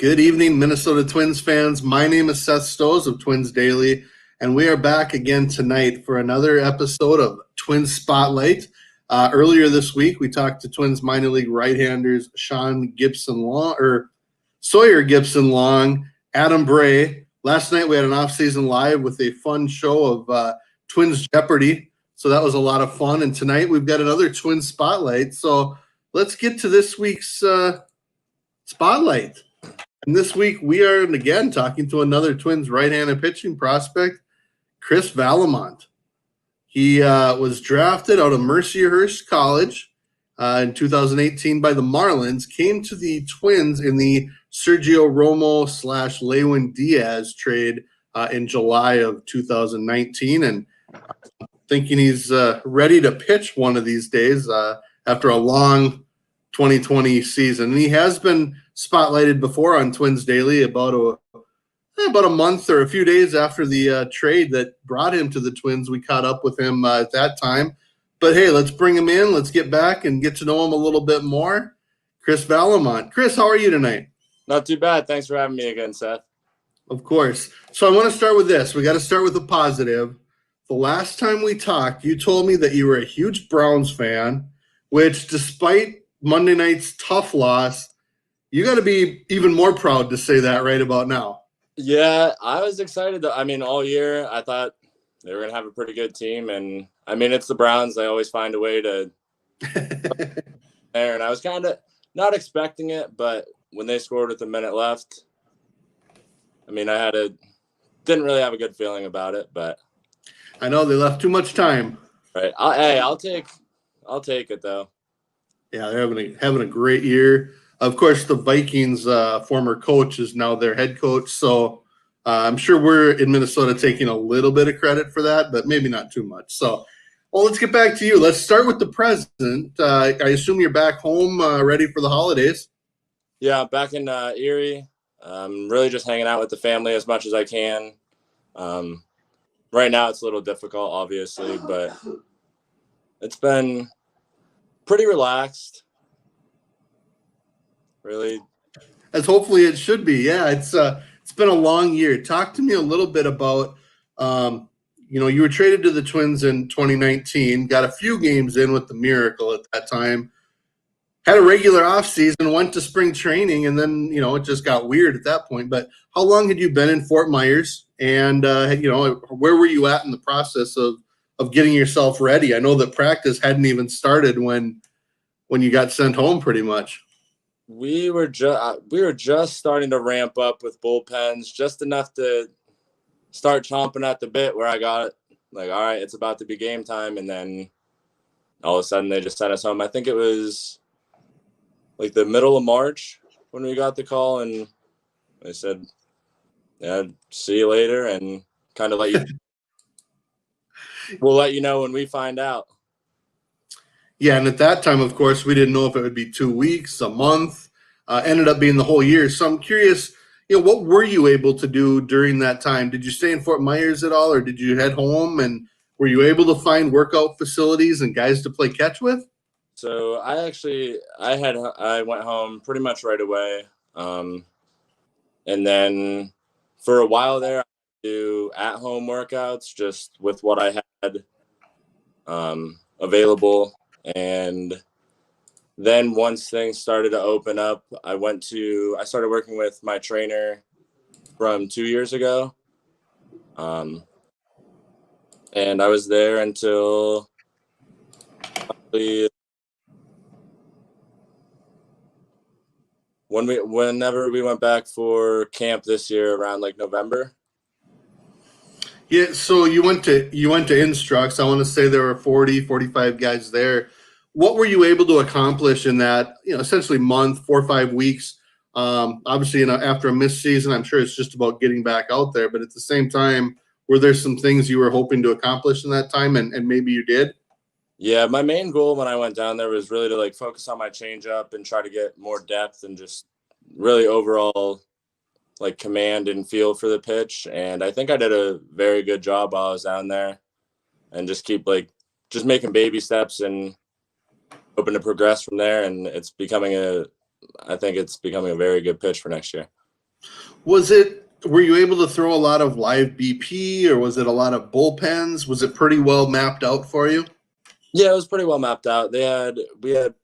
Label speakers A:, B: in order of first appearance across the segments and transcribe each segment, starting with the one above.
A: Good evening, Minnesota Twins fans. My name is Seth Stowes of Twins Daily, and we are back again tonight for another episode of Twins Spotlight. Earlier this week, we talked to Twins minor league right-handers Sawyer Gibson Long, Adam Bray. Last night, we had an off-season live with a fun show of Twins Jeopardy, so that was a lot of fun. And tonight, we've got another Twins Spotlight. So let's get to this week's Spotlight. And this week, we are again talking to another Twins right-handed pitching prospect, Chris Vallimont. He was drafted out of Mercyhurst College in 2018 by the Marlins, came to the Twins in the Sergio Romo / Lewin Diaz trade in July of 2019, and thinking he's ready to pitch one of these days after a long 2020 season. And he has been spotlighted before on Twins Daily about a month or a few days after the trade that brought him to the Twins. We caught up with him at that time. But hey, let's bring him in. Let's get back and get to know him a little bit more. Chris Vallimont. Chris, how are you tonight?
B: Not too bad. Thanks for having me again, Seth.
A: Of course. So I want to start with this. We got to start with the positive. The last time we talked, you told me that you were a huge Browns fan, which despite Monday night's tough loss, you got to be even more proud to say that right about now.
B: Yeah, I was excited. All year I thought they were going to have a pretty good team. And, it's the Browns. They always find a way to there. And I was kind of not expecting it, but when they scored with a minute left, didn't really have a good feeling about it. But
A: I know they left too much time.
B: Right. I'll take it, though.
A: Yeah, they're having a great year. Of course, the Vikings' former coach is now their head coach, so I'm sure we're in Minnesota taking a little bit of credit for that, but maybe not too much. So, well, let's get back to you. Let's start with the present. I assume you're back home ready for the holidays.
B: Yeah, back in Erie. Really just hanging out with the family as much as I can. Right now it's a little difficult, obviously, but it's been pretty relaxed. Really,
A: as hopefully it should be. Yeah, it's been a long year. Talk to me a little bit about you were traded to the Twins in 2019, got a few games in with the Miracle at that time, had a regular offseason, went to spring training, and then it just got weird at that point. But how long had you been in Fort Myers, and where were you at in the process of getting yourself ready? I know that practice hadn't even started when you got sent home, pretty much.
B: We were just starting to ramp up with bullpens, just enough to start chomping at the bit where I got it. Like, all right, it's about to be game time. And then all of a sudden they just sent us home. I think it was like the middle of March when we got the call, and they said, yeah, see you later, and kind of we'll let you know when we find out.
A: Yeah, and at that time, of course, we didn't know if it would be 2 weeks, a month. Ended up being the whole year. So I'm curious, what were you able to do during that time? Did you stay in Fort Myers at all, or did you head home? And were you able to find workout facilities and guys to play catch with?
B: So I went home pretty much right away, and then for a while there, I do at-home workouts just with what I had available. And then once things started to open up, I started working with my trainer from 2 years ago. And I was there until probably whenever we went back for camp this year around like November.
A: Yeah, so you went to Instructs. I want to say there were 40, 45 guys there. What were you able to accomplish in that, essentially month, 4 or 5 weeks? Obviously, after a missed season, I'm sure it's just about getting back out there. But at the same time, were there some things you were hoping to accomplish in that time, and maybe you did?
B: Yeah, my main goal when I went down there was really to focus on my changeup and try to get more depth and just really overall command and feel for the pitch. And I think I did a very good job while I was down there, and just keep just making baby steps and hoping to progress from there. And I think it's becoming a very good pitch for next year.
A: Were you able to throw a lot of live BP, or was it a lot of bullpens? Was it pretty well mapped out for you?
B: Yeah, it was pretty well mapped out. We had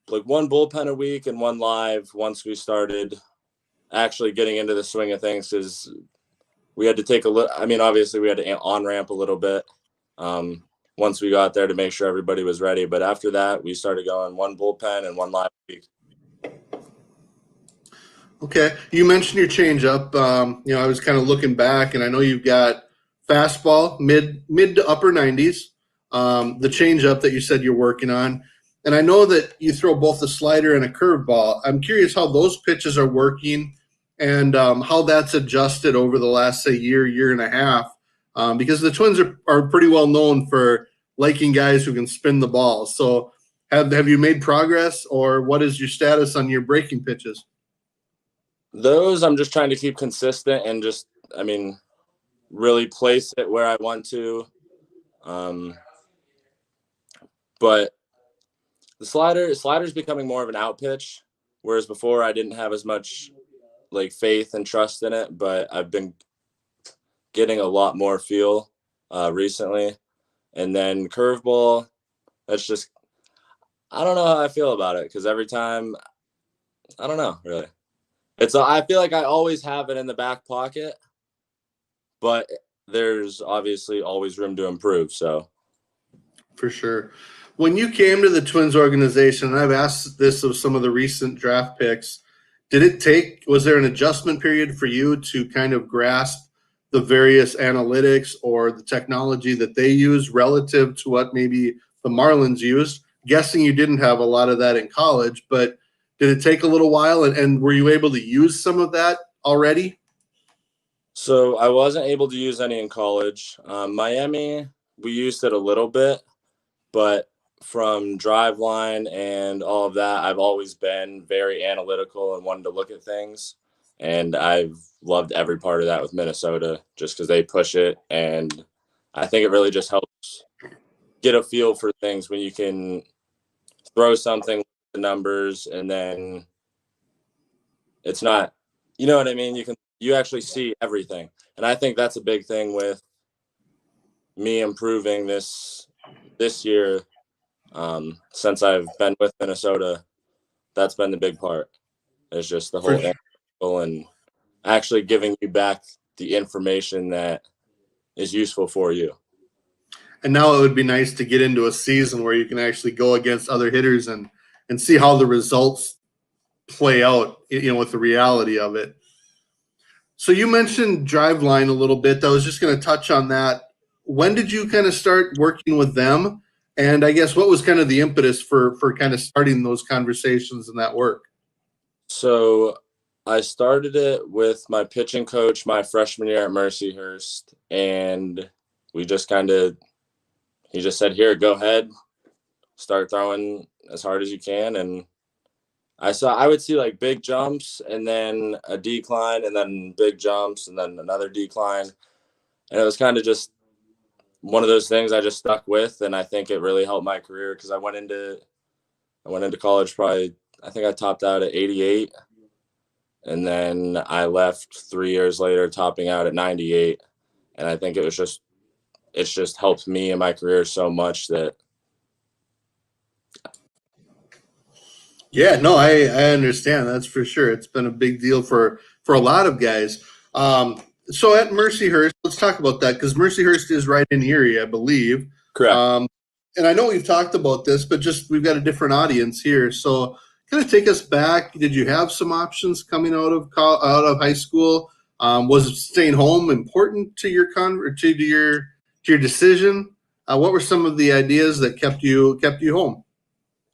B: like one bullpen a week and one live once we started actually getting into the swing of things, because we had to take a little. I mean, obviously we had to on ramp a little bit once we got there to make sure everybody was ready. But after that, we started going one bullpen and one live week.
A: Okay, you mentioned your changeup. I was kind of looking back, and I know you've got fastball, mid to upper 90s. The changeup that you said you're working on, and I know that you throw both a slider and a curveball. I'm curious how those pitches are working, and how that's adjusted over the last, say, year and a half. Because the Twins are pretty well known for liking guys who can spin the ball. So, have you made progress, or what is your status on your breaking pitches?
B: Those I'm just trying to keep consistent and just, I mean, really place it where I want to. But the slider's becoming more of an out pitch, whereas before I didn't have as much like faith and trust in it. But I've been getting a lot more feel recently. And then curveball, that's just, I don't know how I feel about it, because every time, I don't know really. I feel like I always have it in the back pocket, but there's obviously always room to improve. So,
A: For sure. When you came to the Twins organization, and I've asked this of some of the recent draft picks, was there an adjustment period for you to kind of grasp the various analytics or the technology that they use relative to what maybe the Marlins used? Guessing you didn't have a lot of that in college, but did it take a little while, and were you able to use some of that already?
B: So I wasn't able to use any in college. Miami, we used it a little bit, but from Driveline and all of that, I've always been very analytical and wanted to look at things. And I've loved every part of that with Minnesota, just because they push it. And I think it really just helps get a feel for things when you can throw something with the numbers, and then it's not, you know what I mean? You actually see everything. And I think that's a big thing with me improving this year. Since I've been with Minnesota, that's been the big part. It's just the whole analytical and actually giving you back the information that is useful for you.
A: And now it would be nice to get into a season where you can actually go against other hitters and see how the results play out, with the reality of it. So you mentioned Driveline a little bit. I was just going to touch on that. When did you kind of start working with them? And I guess what was kind of the impetus for kind of starting those conversations and that work?
B: So I started it with my pitching coach my freshman year at Mercyhurst, and he just said, "Here, go ahead, start throwing as hard as you can." And I would see like big jumps and then a decline and then big jumps and then another decline. And it was kind of just one of those things I just stuck with. And I think it really helped my career, because I went into college probably, I think I topped out at 88. And then I left 3 years later, topping out at 98. And I think it's just helped me in my career so much that.
A: Yeah, no, I understand. That's for sure. It's been a big deal for a lot of guys. So at Mercyhurst, let's talk about that, because Mercyhurst is right in Erie, I believe.
B: Correct.
A: And I know we've talked about this, but just we've got a different audience here. So kind of take us back. Did you have some options coming out of high school? Was staying home important to your to your decision? What were some of the ideas that kept you home?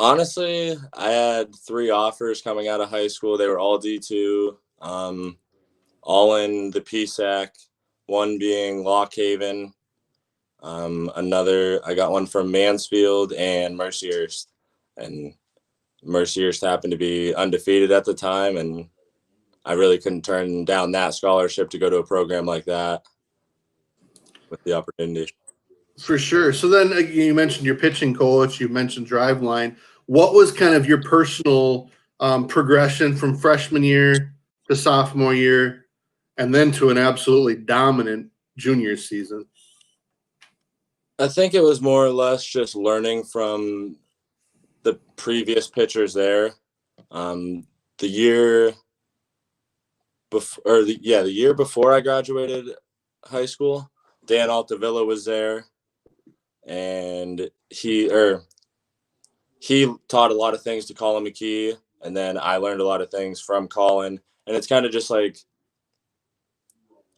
B: Honestly, I had 3 offers coming out of high school. They were all D2, all in the PSAC, one being Lock Haven. I got one from Mansfield and Mercyhurst. And Mercyhurst happened to be undefeated at the time, and I really couldn't turn down that scholarship to go to a program like that with the opportunity.
A: For sure. So then you mentioned your pitching coach, you mentioned Driveline. What was kind of your personal progression from freshman year to sophomore year? and then to an absolutely dominant junior season?
B: I think it was more or less just learning from the previous pitchers there. The year before, the year before I graduated high school, Dan Altavilla was there, and he taught a lot of things to Colin McKee, and then I learned a lot of things from Colin, and it's kind of just like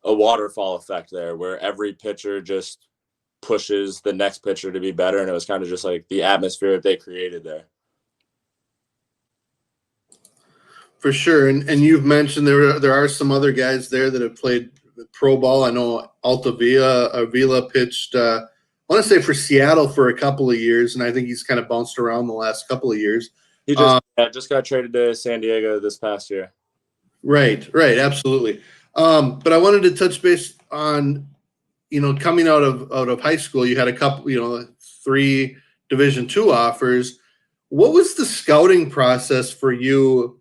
B: a waterfall effect there, where every pitcher just pushes the next pitcher to be better, and it was kind of just like the atmosphere that they created there.
A: For sure, and you've mentioned there are some other guys there that have played pro ball. I know Avila pitched. I want to say for Seattle for a couple of years, and I think he's kind of bounced around the last couple of years.
B: He just got traded to San Diego this past year.
A: Right, absolutely. But I wanted to touch base on, coming out of high school, you had a couple, 3 Division II offers. What was the scouting process for you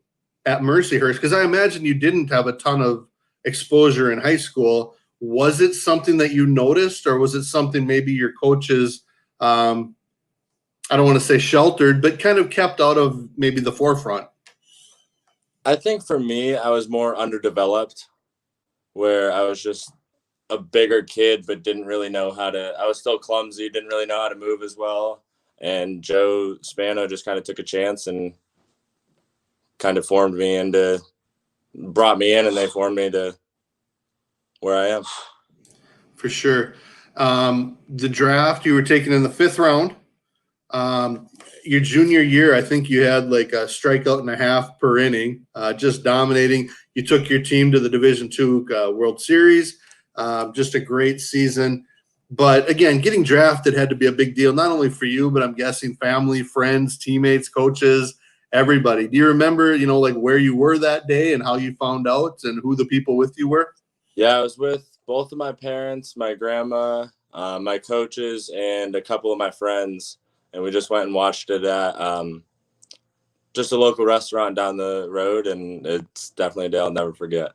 A: at Mercyhurst? Because I imagine you didn't have a ton of exposure in high school. Was it something that you noticed, or was it something maybe your coaches, I don't want to say sheltered, but kind of kept out of maybe the forefront?
B: I think for me, I was more underdeveloped, where I was just a bigger kid, but didn't really know I was still clumsy, didn't really know how to move as well. And Joe Spano just kind of took a chance and kind of brought me in, and they formed me to where I am.
A: For sure. The draft, you were taken in the 5th round. Your junior year, I think you had like a strikeout and a half per inning, just dominating. You took your team to the Division II World Series. Just a great season. But again, getting drafted had to be a big deal, not only for you, but I'm guessing family, friends, teammates, coaches, everybody. Do you remember, like where you were that day and how you found out and who the people with you were?
B: Yeah, I was with both of my parents, my grandma, my coaches, and a couple of my friends. And we just went and watched it at just a local restaurant down the road. And it's definitely a day I'll never forget.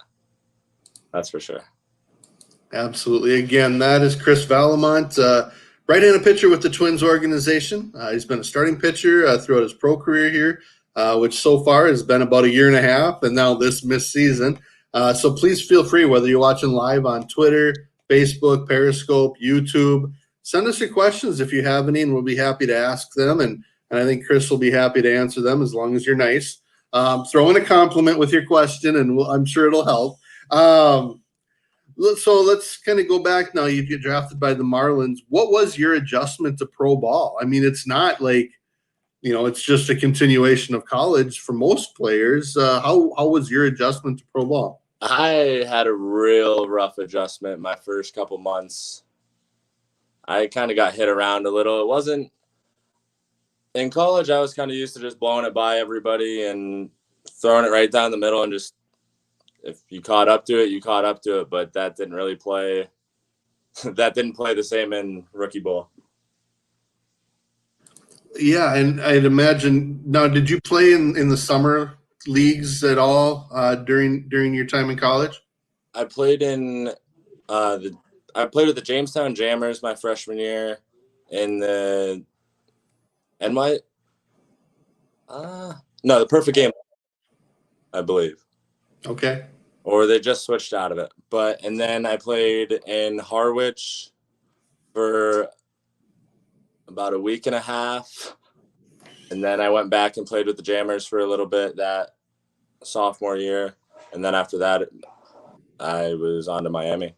B: That's for sure.
A: Absolutely. Again, that is Chris Vallimont, right-handed pitcher with the Twins organization. He's been a starting pitcher throughout his pro career here, which so far has been about a year and a half, and now this missed season. So please feel free, whether you're watching live on Twitter, Facebook, Periscope, YouTube, send us your questions if you have any, and we'll be happy to ask them. And I think Chris will be happy to answer them as long as you're nice. Throw in a compliment with your question, and I'm sure it'll help. So let's kind of go back now. You get drafted by the Marlins. What was your adjustment to pro ball? I mean, it's not like, it's just a continuation of college for most players. How was your adjustment to pro ball?
B: I had a real rough adjustment my first couple months. I kind of got hit around a little. It wasn't in college. I was kind of used to just blowing it by everybody and throwing it right down the middle, and just, if you caught up to it, you caught up to it. But that didn't really play. That didn't play the same in rookie ball.
A: Yeah, and I'd imagine. Now, did you play in the summer leagues at all during your time in college?
B: I played in I played with the Jamestown Jammers my freshman year, in the the Perfect Game, I believe.
A: Okay.
B: Or they just switched out of it. And then I played in Harwich for about a week and a half. And then I went back and played with the Jammers for a little bit that sophomore year. And then after that, I was on to Miami.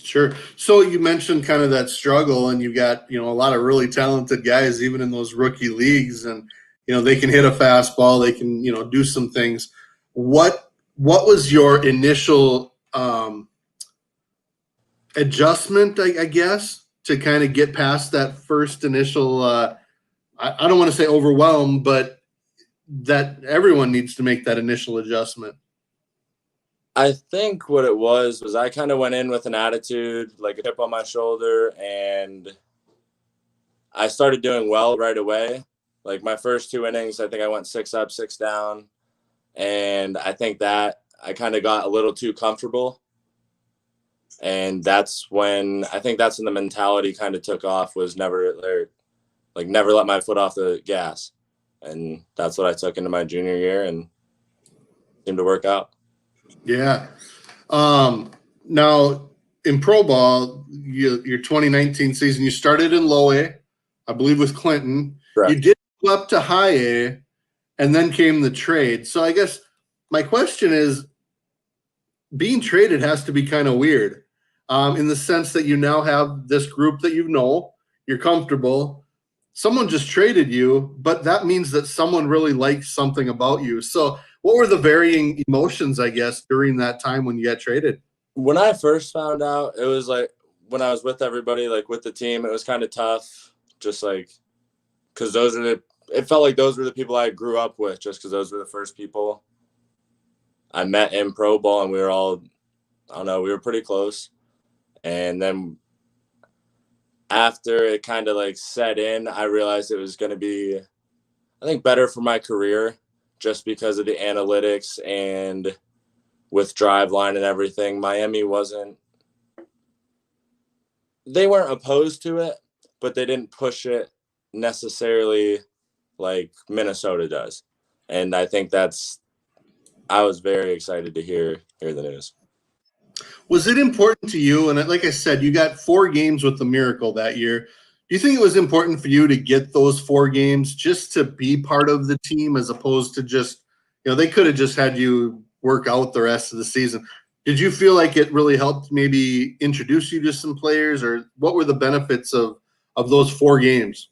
A: Sure. So you mentioned kind of that struggle, and you got, a lot of really talented guys, even in those rookie leagues, and, they can hit a fastball, they can, do some things. What was your initial adjustment, I guess, to kind of get past that first initial, I don't want to say overwhelm, but that everyone needs to make that initial adjustment?
B: I think what it was I kind of went in with an attitude, like a chip on my shoulder, and I started doing well right away. Like my first 2 innings, I think I went 6 up, 6 down. And I think that I kind of got a little too comfortable. And that's when the mentality kind of took off, was never let my foot off the gas. And that's what I took into my junior year, and seemed to work out.
A: Yeah. Now in pro ball, your 2019 season, you started in low A, I believe with Clinton.
B: Correct.
A: You did go up to high A, and then came the trade. So I guess my question is, being traded has to be kind of weird, in the sense that you now have this group that you're comfortable. Someone just traded you, but that means that someone really likes something about you. So what were the varying emotions, I guess, during that time when you got traded?
B: When I first found out, it was like when I was with everybody, like with the team, it was kind of tough, just like because it felt like those were the people I grew up with, just because those were the first people I met in pro ball, and we were all, I don't know, we were pretty close. And then after it kind of like set in, I realized it was going to be, I think, better for my career, just because of the analytics and with Driveline and everything. Miami they weren't opposed to it, but they didn't push it necessarily like Minnesota does. And I think I was very excited to hear the news.
A: Was it important to you? And like I said, you got 4 games with the Miracle that year. Do you think it was important for you to get those 4 games just to be part of the team, as opposed to just, they could have just had you work out the rest of the season? Did you feel like it really helped maybe introduce you to some players, or what were the benefits of those 4 games?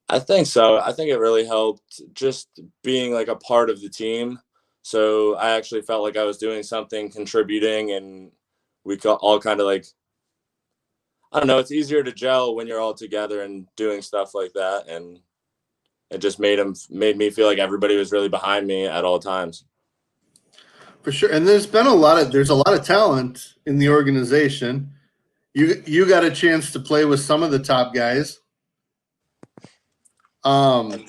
B: I think so. I think it really helped just being like a part of the team. So I actually felt like I was doing something, contributing, and we all kind of like, I don't know, it's easier to gel when you're all together and doing stuff like that. And it just made me feel like everybody was really behind me at all times.
A: For sure. And there's a lot of talent in the organization. You got a chance to play with some of the top guys. And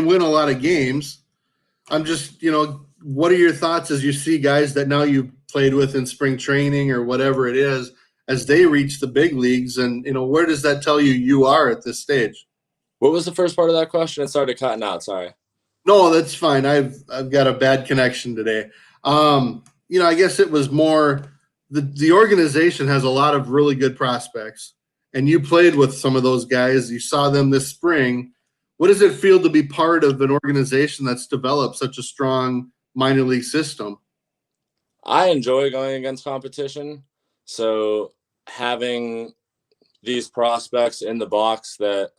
A: win a lot of games. I'm just, what are your thoughts as you see guys that now you played with in spring training or whatever it is, as they reach the big leagues, and where does that tell you are at this stage?
B: What was the first part of that question? It started cutting out. Sorry.
A: No, that's fine. I've got a bad connection today. I guess it was more the organization has a lot of really good prospects, and you played with some of those guys. You saw them this spring. What does it feel to be part of an organization that's developed such a strong minor league system?
B: I enjoy going against competition. So having these prospects in the box that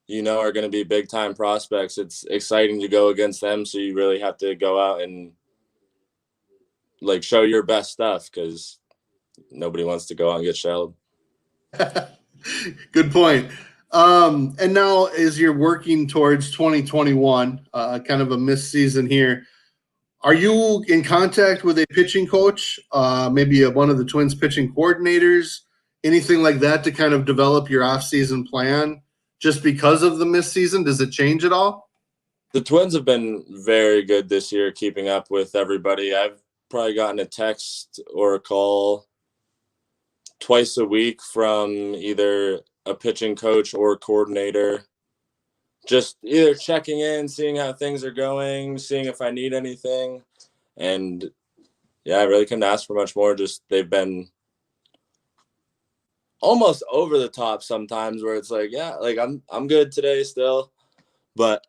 B: are going to be big time prospects, it's exciting to go against them. So you really have to go out and like show your best stuff, because nobody wants to go out and get shelled.
A: Good point. And now, as you're working towards 2021, kind of a missed season here, are you in contact with a pitching coach, maybe one of the Twins pitching coordinators, anything like that, to kind of develop your off-season plan just because of the missed season? Does it change at all?
B: The Twins have been very good this year, keeping up with everybody. I've probably gotten a text or a call twice a week from either a pitching coach or coordinator, just either checking in, seeing how things are going, seeing if I need anything. And yeah, I really couldn't ask for much more. Just they've been almost over the top sometimes, where it's like, yeah, like I'm good today still. But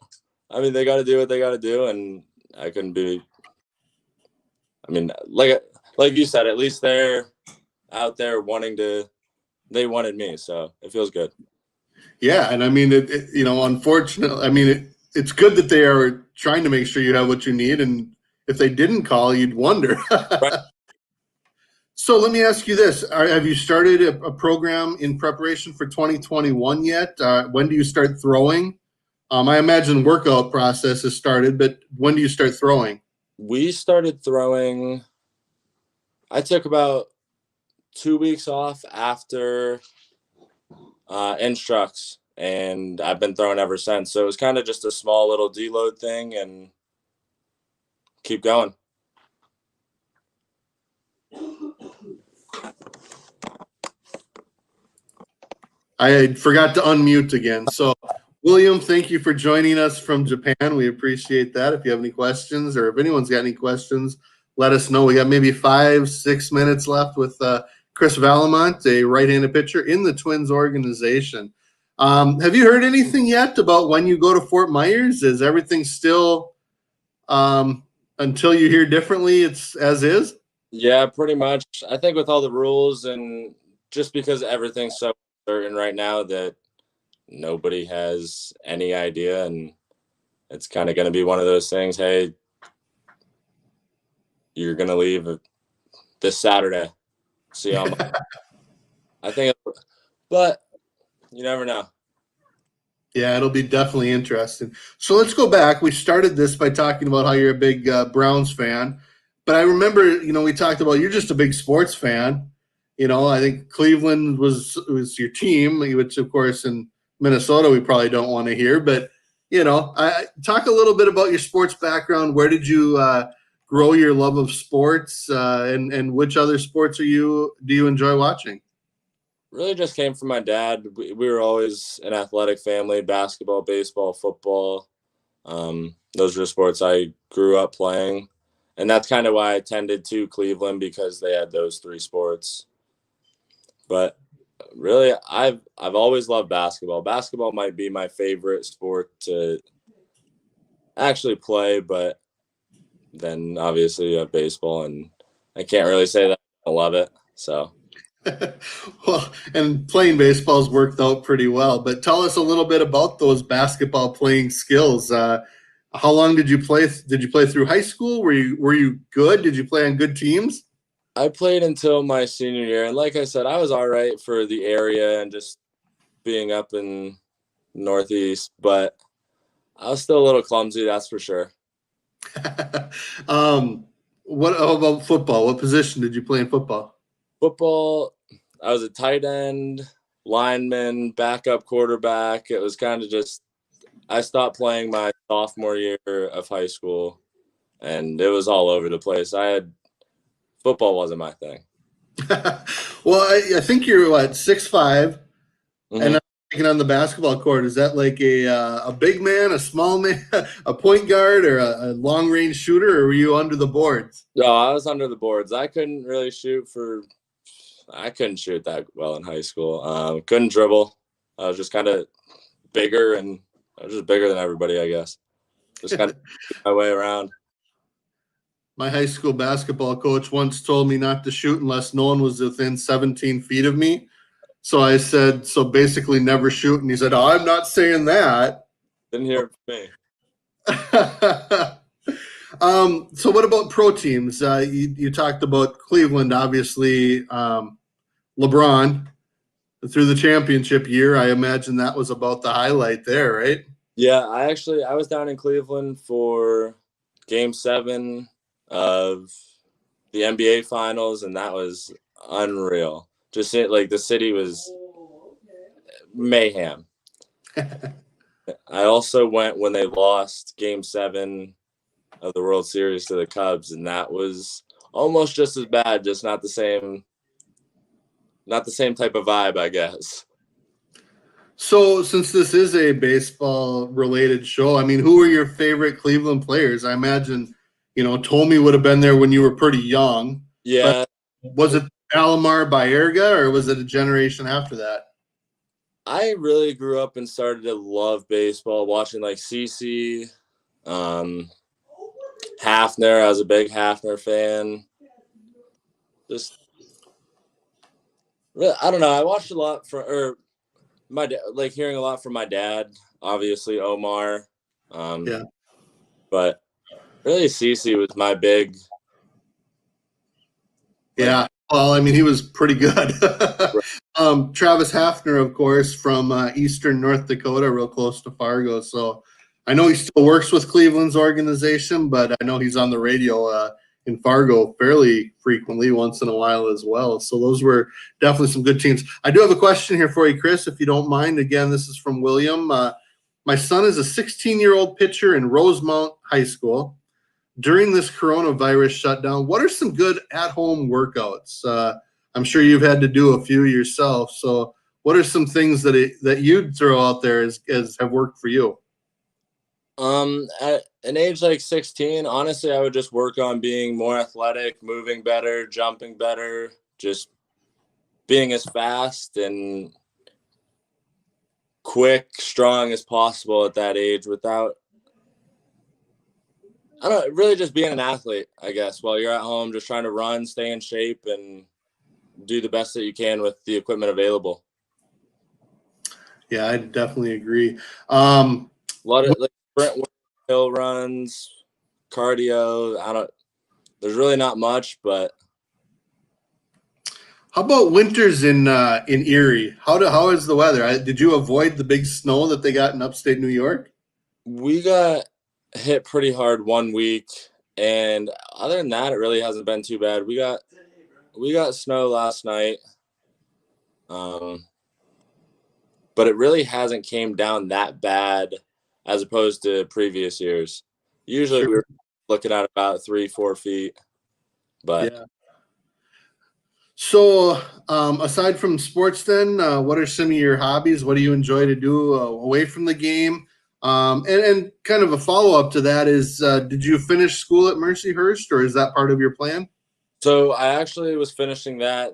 B: I mean, they got to do what they got to do, and I couldn't be. I mean, like you said, at least they're out there they wanted me, so it feels good.
A: Yeah, and I mean, unfortunately, I mean, it's good that they are trying to make sure you have what you need, and if they didn't call, you'd wonder.
B: Right.
A: So let me ask you this: have you started a program in preparation for 2021 yet? When do you start throwing? I imagine workout process has started, but when do you start throwing?
B: We started throwing. I took about 2 weeks off after instructs, and I've been throwing ever since. So it was kind of just a small little deload thing, and keep going.
A: I forgot to unmute again. So, William, thank you for joining us from Japan. We appreciate that. If you have any questions or if anyone's got any questions, let us know. We got maybe 5-6 minutes left with Chris Vallimont, a right-handed pitcher in the Twins organization. Have you heard anything yet about when you go to Fort Myers? Is everything still, until you hear differently, it's as is?
B: Yeah, pretty much. I think with all the rules and just because everything's so certain right now that nobody has any idea, and it's kind of going to be one of those things. Hey, you're going to leave this Saturday. See you on. I think, but you never know.
A: Yeah, it'll be definitely interesting. So let's go back. We started this by talking about how you're a big Browns fan, but I remember, we talked about you're just a big sports fan. I think Cleveland was your team, which of course in Minnesota we probably don't want to hear. But I talk a little bit about your sports background. Where did you grow your love of sports, and which other sports do you enjoy watching?
B: Really just came from my dad. We were always an athletic family: basketball, baseball, football. Those were the sports I grew up playing, and that's kind of why I tended to Cleveland, because they had those three sports. But really, I've always loved basketball. Basketball might be my favorite sport to actually play, but then obviously you have baseball, and I can't really say that I love it. So.
A: Well, and playing baseball's worked out pretty well. But tell us a little bit about those basketball playing skills. How long did you play? Did you play through high school? Were you good? Did you play on good teams?
B: I played until my senior year, and like I said, I was all right for the area and just being up in Northeast, but I was still a little clumsy, that's for sure.
A: What about football? What position did you play in football?
B: Football, I was a tight end, lineman, backup quarterback. It was kind of just, I stopped playing my sophomore year of high school, and it was all over the place. Football wasn't my thing.
A: Well, I think you're 6'5",
B: Mm-hmm.
A: and taking on the basketball court. Is that like a big man, a small man, a point guard, or a long range shooter, or were you under the boards?
B: No, I was under the boards. I couldn't shoot that well in high school. Couldn't dribble. I was just kind of bigger, and I was just bigger than everybody, I guess. Just kind of my way around.
A: My high school basketball coach once told me not to shoot unless no one was within 17 feet of me. So I said, so basically never shoot. And he said, oh, I'm not saying that.
B: Didn't hear it from
A: me. So what about pro teams? You talked about Cleveland, obviously. LeBron through the championship year. I imagine that was about the highlight there, right?
B: Yeah, I was down in Cleveland for Game 7 of the NBA Finals, and that was unreal. Just like the city was mayhem. I also went when they lost Game 7 of the World Series to the Cubs, and that was almost just as bad, just not the same type of vibe, I guess.
A: So since this is a baseball related show, I mean, who are your favorite Cleveland players? I imagine, Tommy would have been there when you were pretty young.
B: Yeah.
A: Was it Alomar Baerga, or was it a generation after that?
B: I really grew up and started to love baseball, watching like CC, Hafner. I was a big Hafner fan. Just, I don't know. I watched a lot hearing a lot from my dad. Obviously, Omar.
A: Yeah.
B: But really, CC was my big.
A: Yeah. Well, I mean, he was pretty good. Travis Hafner, of course, from eastern North Dakota, real close to Fargo. So I know he still works with Cleveland's organization, but I know he's on the radio in Fargo fairly frequently, once in a while as well. So those were definitely some good teams. I do have a question here for you, Chris, if you don't mind. Again, this is from William. My son is a 16-year-old pitcher in Rosemount High School. during this coronavirus shutdown, what are some good at-home workouts? I'm sure you've had to do a few yourself. So what are some things that you'd throw out there as have worked for you?
B: At an age like 16, honestly, I would just work on being more athletic, moving better, jumping better, just being as fast and quick, strong as possible at that age without, I don't know, really just being an athlete, I guess, while you're at home, just trying to run, stay in shape, and do the best that you can with the equipment available.
A: Yeah, I definitely agree.
B: A lot of like sprint work, hill runs, cardio. There's really not much, but
A: how about winters in Erie? How is the weather? Did you avoid the big snow that they got in upstate New York?
B: we got hit pretty hard one week, and other than that, it really hasn't been too bad. We got snow last night, but it really hasn't came down that bad as opposed to previous years. Usually
A: Sure.
B: we were looking at about 3-4 feet, but
A: Yeah. So, aside from sports, then, what are some of your hobbies? What do you enjoy to do away from the game? And kind of a follow up to that is, did you finish school at Mercyhurst, or is that part of your plan?
B: so I actually was finishing that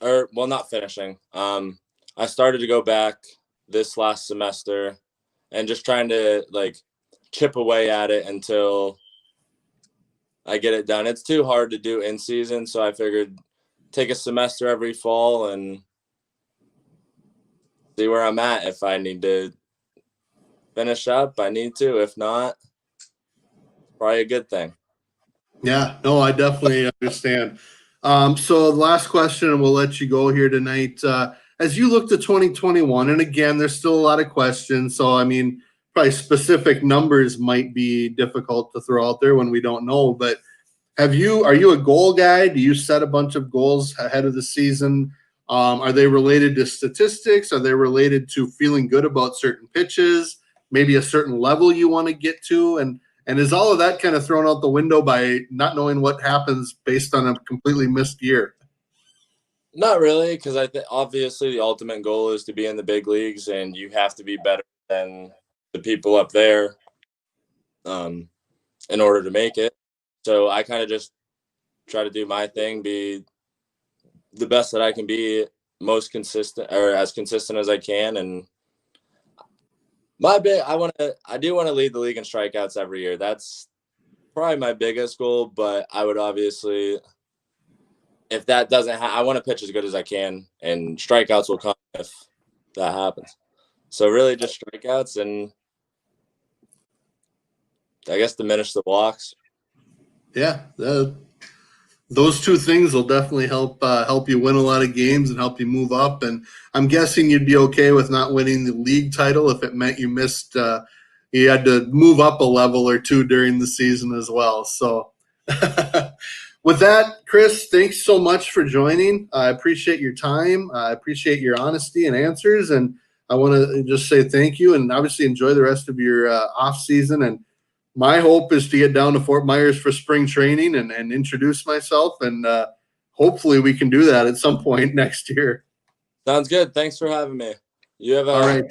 B: not finishing. I started to go back this last semester and just trying to like chip away at it until I get it done. It's too hard to do in season, so I figured take a semester every fall and see where I'm at. If I need to finish up, I need to. If not, probably a good thing.
A: Yeah, no, I definitely understand. So, the last question, and we'll let you go here tonight. As you look to 2021, and again, there's still a lot of questions. So, I mean, probably specific numbers might be difficult to throw out there when we don't know. But are you a goal guy? Do you set a bunch of goals ahead of the season? Are they related to statistics? Are they related to feeling good about certain pitches? Maybe a certain level you want to get to? And is all of that kind of thrown out the window by not knowing what happens based on a completely missed year?
B: Not really, because I think obviously the ultimate goal is to be in the big leagues, and you have to be better than the people up there in order to make it. So I kind of just try to do my thing, be the best that I can be, most consistent or as consistent as I can. And I do want to lead the league in strikeouts every year. That's probably my biggest goal, but I would obviously, if that doesn't I want to pitch as good as I can, and strikeouts will come if that happens. So really just strikeouts and I guess diminish the walks.
A: Yeah, those two things will definitely help you win a lot of games and help you move up. And I'm guessing you'd be okay with not winning the league title if it meant you missed. You had to move up a level or two during the season as well. So, with that, Chris, thanks so much for joining. I appreciate your time. I appreciate your honesty and answers. And I want to just say thank you, and obviously enjoy the rest of your off season. And my hope is to get down to Fort Myers for spring training and introduce myself. And hopefully we can do that at some point next year.
B: Sounds good. Thanks for having me. You have
A: All right.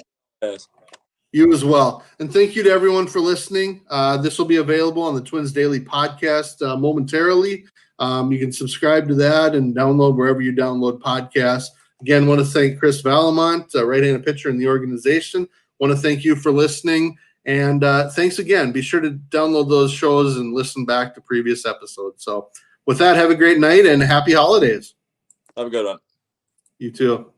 A: You as well. And thank you to everyone for listening. This will be available on the Twins Daily podcast momentarily. You can subscribe to that and download wherever you download podcasts. Again, want to thank Chris Vallimont, right-handed pitcher in the organization. Want to thank you for listening. And thanks again. Be sure to download those shows and listen back to previous episodes. So with that, have a great night and happy holidays.
B: Have a good one.
A: You too.